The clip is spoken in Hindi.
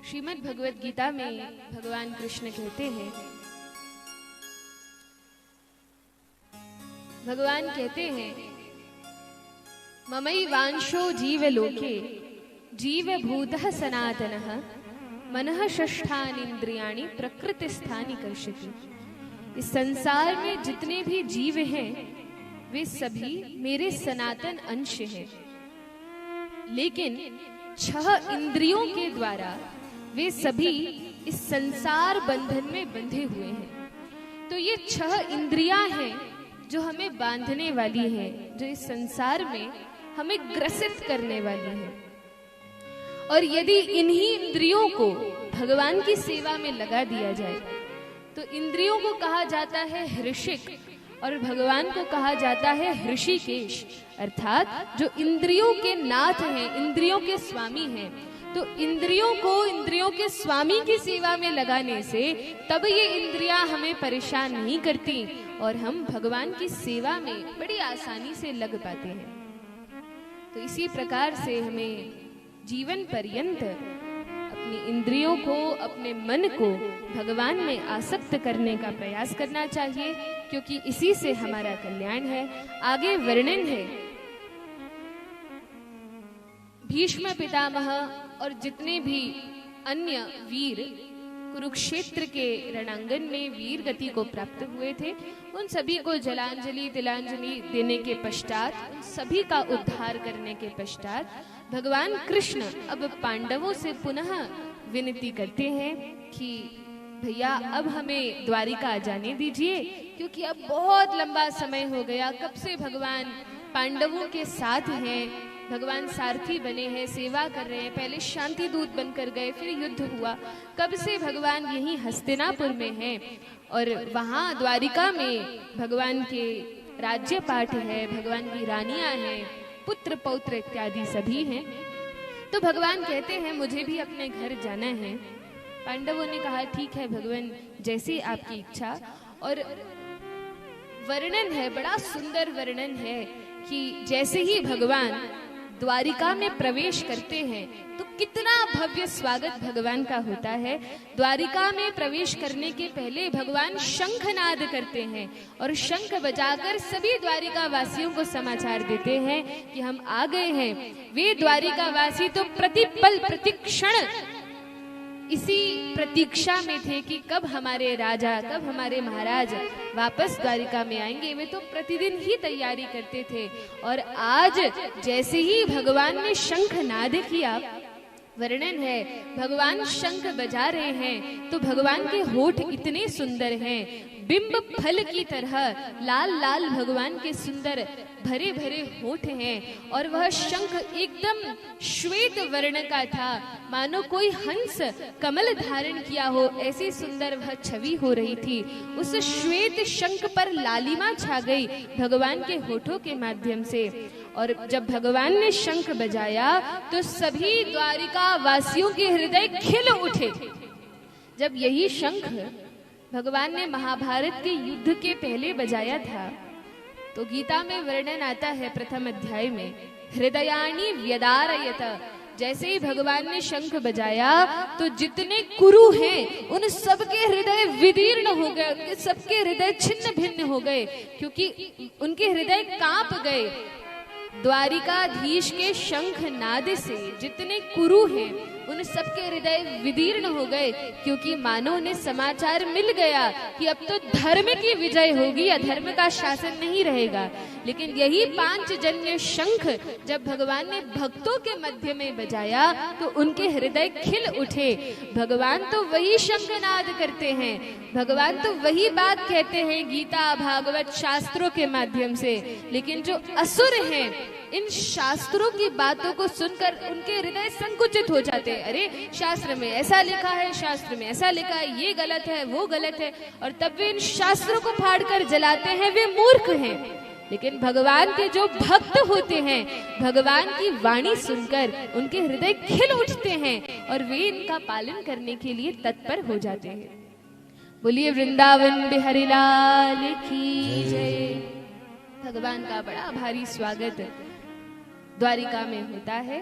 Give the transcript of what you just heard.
श्रीमद् भगवत गीता में भगवान कृष्ण कहते हैं, भगवान कहते हैं, ममई वांशो जीवलोके जीवभूतः सनातनः मनः षष्ठानीन्द्रियाणि प्रकृतिस्थानि कर्षति। इस संसार में जितने भी जीव हैं वे सभी मेरे सनातन अंश हैं, लेकिन 6 इंद्रियों के द्वारा वे सभी इस संसार बंधन में बंधे हुए हैं। तो ये 6 इंद्रियां हैं जो हमें बांधने वाली हैं, जो इस संसार में हमें ग्रसित करने वाली हैं। और यदि इन्हीं इंद्रियों को भगवान की सेवा में लगा दिया जाए तो इंद्रियों को कहा जाता है हृषिक और भगवान को कहा जाता है ऋषिकेश, अर्थात जो इंद्रियों के नाथ हैं, इंद्रियों के स्वामी हैं। तो इंद्रियों को इंद्रियों के स्वामी की सेवा में लगाने से तब ये इंद्रियां हमें परेशान नहीं करती और हम भगवान की सेवा में बड़ी आसानी से लग पाते हैं। तो इसी प्रकार से हमें जीवन पर्यंत अपनी इंद्रियों को, अपने मन को भगवान में आसक्त करने का प्रयास करना चाहिए, क्योंकि इसी से हमारा कल्याण है। आगे वर्णन है, भीष्म पितामह और जितने भी अन्य वीर कुरुक्षेत्र के रणांगन में वीर गति को प्राप्त हुए थे, उन सभी को जलांजलि तिलांजलि देने के पश्चात, उन सभी का उद्धार करने के पश्चात भगवान कृष्ण अब पांडवों से पुनः विनती करते हैं कि भैया अब हमें द्वारिका जाने दीजिए, क्योंकि अब बहुत लंबा समय हो गया। कब से भगवान पांडवों के साथ हैं, भगवान सारथी बने हैं, सेवा कर रहे हैं। पहले शांति दूत बनकर गए, फिर युद्ध हुआ। कब से भगवान यहीं हस्तिनापुर में हैं और वहाँ द्वारिका में भगवान के राज्य पाठ है, भगवान की रानियां हैं, पुत्र पौत्र इत्यादि सभी हैं। तो भगवान कहते हैं मुझे भी अपने घर जाना है। पांडवों ने कहा ठीक है भगवान, जैसी आपकी इच्छा। और वर्णन है, बड़ा सुंदर वर्णन है कि जैसे ही भगवान द्वारिका में प्रवेश करते हैं तो कितना भव्य स्वागत भगवान का होता है। द्वारिका में प्रवेश करने के पहले भगवान शंखनाद करते हैं और शंख बजाकर सभी द्वारिका वासियों को समाचार देते हैं कि हम आ गए हैं। वे द्वारिका वासी तो प्रतिपल प्रतिक्षण इसी प्रतीक्षा में थे कि कब हमारे राजा, कब हमारे महाराज वापस द्वारिका में आएंगे। वे तो प्रतिदिन ही तैयारी करते थे। और आज जैसे ही भगवान ने शंखनाद किया, वर्णन है भगवान शंख बजा रहे हैं तो भगवान के होठ इतने सुंदर हैं, बिंब फल की तरह लाल लाल भगवान के सुंदर भरे भरे होठ हैं। और वह शंख एकदम श्वेत वर्ण का था, मानो कोई हंस कमल धारण किया हो, ऐसी सुंदर वह छवि हो रही थी। उस श्वेत शंख पर लालिमा छा गई भगवान के होठों के माध्यम से। और जब भगवान ने शंख बजाया तो सभी द्वारिका वासियों के हृदय खिल उठे। जब यही शंख भगवान ने महाभारत के युद्ध के पहले बजाया था तो गीता में वर्णन आता है प्रथम अध्याय में, हृदयानि व्यदारयत। जैसे ही भगवान ने शंख बजाया तो जितने कुरु हैं उन सबके हृदय विदीर्ण हो गए, उनके सबके हृदय छिन्न भिन्न हो गए, क्योंकि उनके हृदय कांप गए। द्वारिकाधीश के शंख नाद से जितने कुरु हैं उन सबके हृदय विदीर्ण हो गए, क्योंकि मानो उन्हें समाचार मिल गया कि अब तो धर्म की विजय होगी, अधर्म का शासन नहीं रहेगा। लेकिन यही पांचजन्य शंख जब भगवान ने भक्तों के मध्य में बजाया तो उनके हृदय खिल उठे। भगवान तो वही शंखनाद करते हैं, भगवान तो वही बात कहते हैं गीता भागवत शास्त्रों के माध्यम से। लेकिन जो असुर हैं इन शास्त्रों की बातों को सुनकर उनके हृदय संकुचित हो जाते हैं। अरे शास्त्र में ऐसा लिखा है, शास्त्र में ऐसा लिखा है, ये गलत है, वो गलत है, और तब वे इन शास्त्रों को फाड़कर जलाते हैं। वे मूर्ख हैं। लेकिन भगवान के जो भक्त होते हैं भगवान की वाणी सुनकर उनके हृदय खिल उठते हैं और वे इनका पालन करने के लिए तत्पर हो जाते हैं। बोलिए वृंदावन बिहारी लाल की जय। भगवान का बड़ा भारी स्वागत द्वारिका में होता है।